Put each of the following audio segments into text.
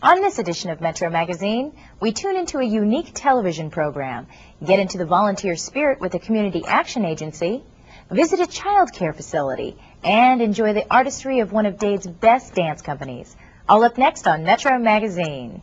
On this edition of Metro Magazine, we tune into a unique television program, get into the volunteer spirit with a community action agency, visit a child care facility, and enjoy the artistry of one of Dade's best dance companies. All up next on Metro Magazine.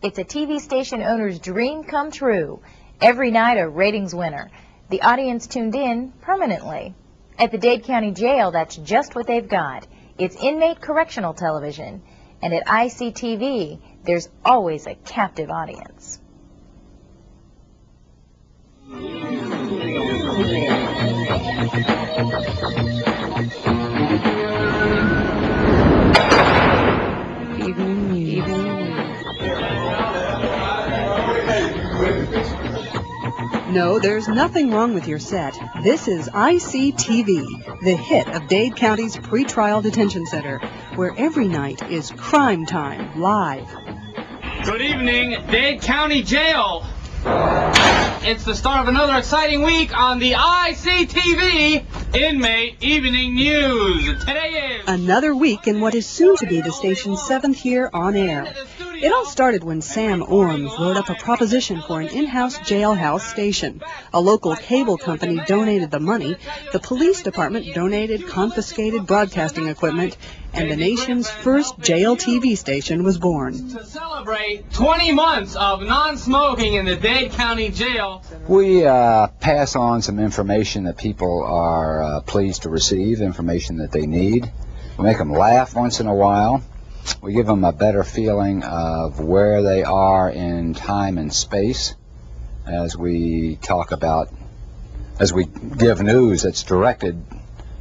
It's a TV station owner's dream come true. Every night a ratings winner. The audience tuned in permanently. At the Dade County Jail, that's just what they've got. It's inmate correctional television. And at ICTV, there's always a captive audience. No, there's nothing wrong with your set. This is ICTV, the hit of Dade County's pretrial detention center, where every night is Crime Time live. Good evening, Dade County Jail. It's the start of another exciting week on the ICTV Inmate Evening News. Today is another week in what is soon to be the station's 7th year on air. It all started when Sam Orms wrote up a proposition for an in-house jailhouse station. A local cable company donated the money, the police department donated confiscated broadcasting equipment, and the nation's first jail TV station was born. To celebrate 20 months of non-smoking in the Dade County Jail. We pass on some information that people are pleased to receive, information that they need. We make them laugh once in a while. We give them a better feeling of where they are in time and space as we talk about, as we give news that's directed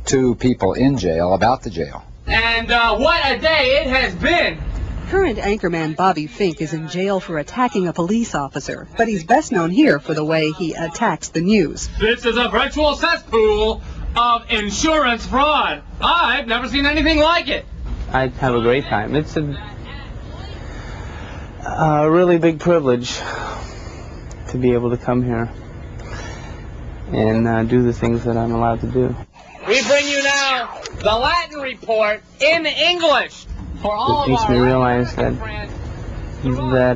to people in jail about the jail. And what a day it has been! Current anchorman Bobby Fink is in jail for attacking a police officer, but he's best known here for the way he attacks the news. This is a virtual cesspool of insurance fraud. I've never seen anything like it. I have a great time. It's a really big privilege to be able to come here and do the things that I'm allowed to do. We bring you now the Latin report in English for all It makes of me our realize that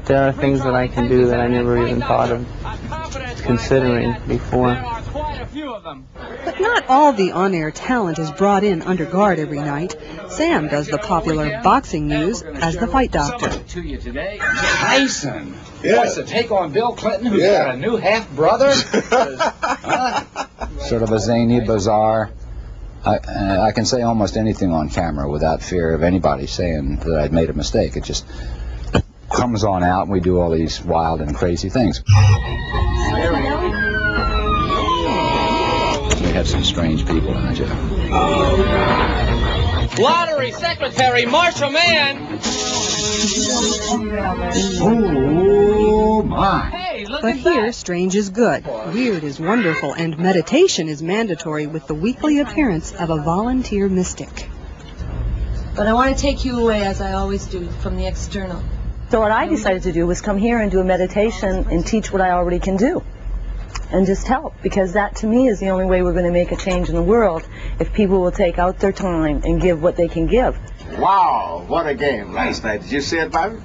there are things that I can do that I never even thought of considering before. There are quite a few of them. But not all the on-air talent is brought in under guard every night. Sam does the popular boxing news as the fight doctor. To you today, Tyson. Wants to take on Bill Clinton, who's got a new half-brother. Sort of a zany, bizarre. I can say almost anything on camera without fear of anybody saying that I'd made a mistake. It just comes on out, and we do all these wild and crazy things. We have some strange people in the jail. Lottery Secretary Marshall Mann. Oh, my. Hey, look But at here, that. strange is good, weird is wonderful, and meditation is mandatory with the weekly appearance of a volunteer mystic. But I want to take you away, as I always do, from the external. So what I decided to do was come here and do a meditation and teach what I already can do. And just help, because that to me is the only way we're going to make a change in the world, if people will take out their time and give what they can give. Wow, what a game last night. Did you see it, Bobby?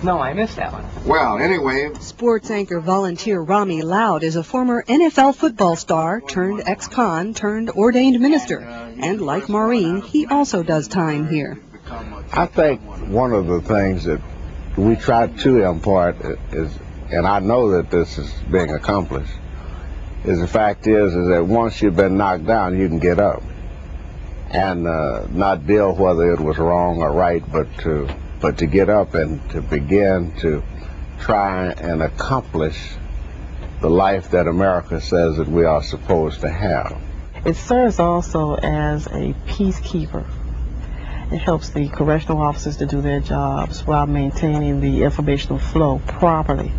No, I missed that one. Well, anyway, Sports anchor volunteer Rami Loud is a former NFL football star turned ex-con turned ordained minister. And like Maureen, he also does time here. I think one of the things that we try to impart is, and I know that this is being accomplished, is the fact is that once you've been knocked down, you can get up and not deal whether it was wrong or right, but to get up and to begin to try and accomplish the life that America says that we are supposed to have. It serves also as a peacekeeper. It helps the correctional officers to do their jobs while maintaining the informational flow properly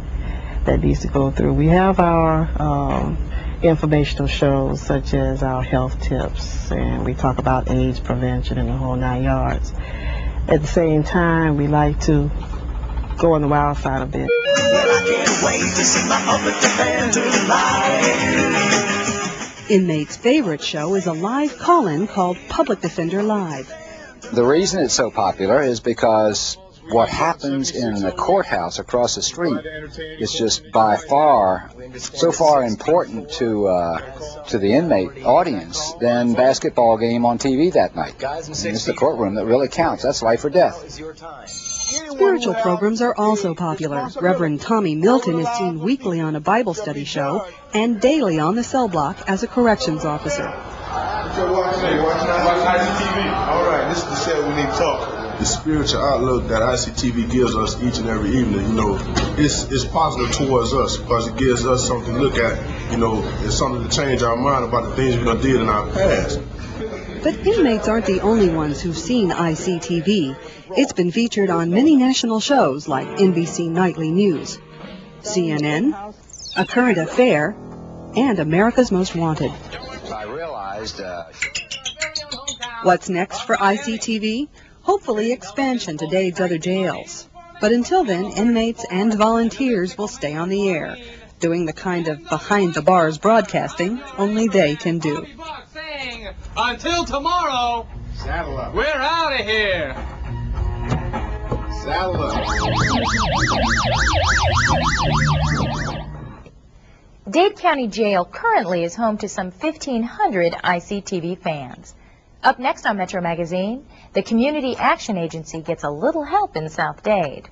that needs to go through. We have our informational shows such as our health tips, and we talk about AIDS prevention and the whole 9 yards. At the same time, we like to go on the wild side of it. Inmates' favorite show is a live call-in called Public Defender Live. The reason it's so popular is because what happens in the courthouse across the street is just by far, so far important to the inmate audience than basketball game on TV that night. It's the courtroom that really counts. That's life or death. Spiritual programs are also popular. Reverend Tommy Milton is seen weekly on a Bible study show and daily on the cell block as a corrections officer. Watch ICTV. All right, this is the set we need to talk. The spiritual outlook that ICTV gives us each and every evening, you know, it's positive towards us because it gives us something to look at, you know, it's something to change our mind about the things we done did in our past. But inmates aren't the only ones who've seen ICTV. It's been featured on many national shows like NBC Nightly News, CNN, A Current Affair, and America's Most Wanted. I realized... What's next for ICTV? Hopefully expansion to Dade's other jails. But until then, inmates and volunteers will stay on the air, doing the kind of behind-the-bars broadcasting only they can do. Until tomorrow, Saddle up. we're out of here. Saddle up. Dade County Jail currently is home to some 1,500 ICTV fans. Up next on Metro Magazine, the Community Action Agency gets a little help in South Dade.